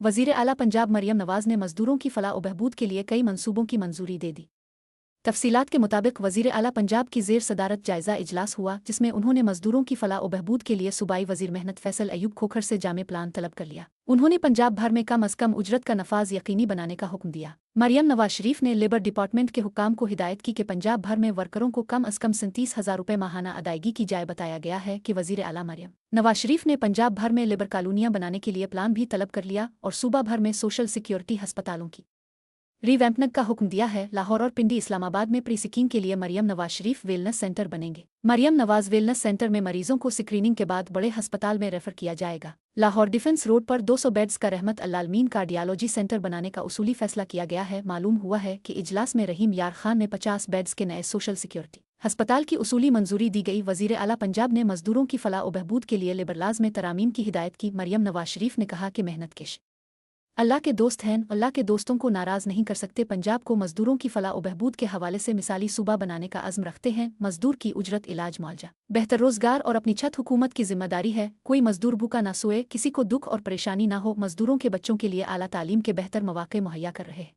वज़ीर आला पंजाब मरियम नवाज़ ने मज़दूरों की फलाह व बहबूद के लिए कई मंसूबों की मंजूरी दे दी। तफसीलात के मुताबिक वज़ीर आला पंजाब की ज़ेर सदारत जायज़ा इजलास हुआ, जिसमें उन्होंने मज़दूरों की फलाह व बहबूद के लिए सूबाई वज़ीर मेहनत फैसल अयूब खोखर से जामे प्लान तलब कर लिया। उन्होंने पंजाब भर में कम अज़ कम उजरत का नफाज यकीनी बनाने का हुक्म दिया। मरियम नवाज शरीफ ने लेबर डिपार्टमेंट के हुक्काम को हिदायत की कि पंजाब भर में वर्करों को कम अज़ कम 37,000 रुपये माहाना अदायगी की जाए। बताया गया है कि वज़ीर आला मरियम नवाज शरीफ ने पंजाब भर में लेबर कॉलोनियाँ बनाने के लिए प्लान भी तलब कर लिया और सूबा भर में सोशल सिक्योरिटी हस्पतालों की रिवैम्पनग का हुक्म दिया है। लाहौर और पिंडी इस्लामाबाद में प्री स्क्रीनिंग के लिए मरियम नवाज शरीफ वेलनेस सेंटर बनेंगे। मरियम नवाज वेलनेस सेंटर में मरीजों को स्क्रीनिंग के बाद बड़े अस्पताल में रेफर किया जाएगा। लाहौर डिफेंस रोड पर 200 बेड्स का रहमत अल्लामीन कार्डियोलॉजी सेंटर बनाने का उसूली फैसला किया गया है। मालूम हुआ है कि इजलास में रहीम यार खान ने 50 बेड्स के नए सोशल सिक्योरिटी अस्पताल की उसूली मंजूरी दी गई। वज़ीर आला पंजाब ने मजदूरों की फलाह व बहबूद के लिए लेबर लाज में तरामीम की हिदायत की। मरियम नवाज शरीफ ने कहा कि मेहनत केश अल्लाह के दोस्त हैं, अल्लाह के दोस्तों को नाराज़ नहीं कर सकते। पंजाब को मजदूरों की फलाह व बहबूद के हवाले से मिसाली सूबा बनाने का अज़्म रखते हैं। मजदूर की उजरत, इलाज, मुआवजा, बेहतर रोजगार और अपनी छत हुकूमत की जिम्मेदारी है। कोई मजदूर भूखा ना सोए, किसी को दुख और परेशानी ना हो। मजदूरों के बच्चों के लिए आला तालीम के बेहतर मौक़े मुहैया कर रहे हैं।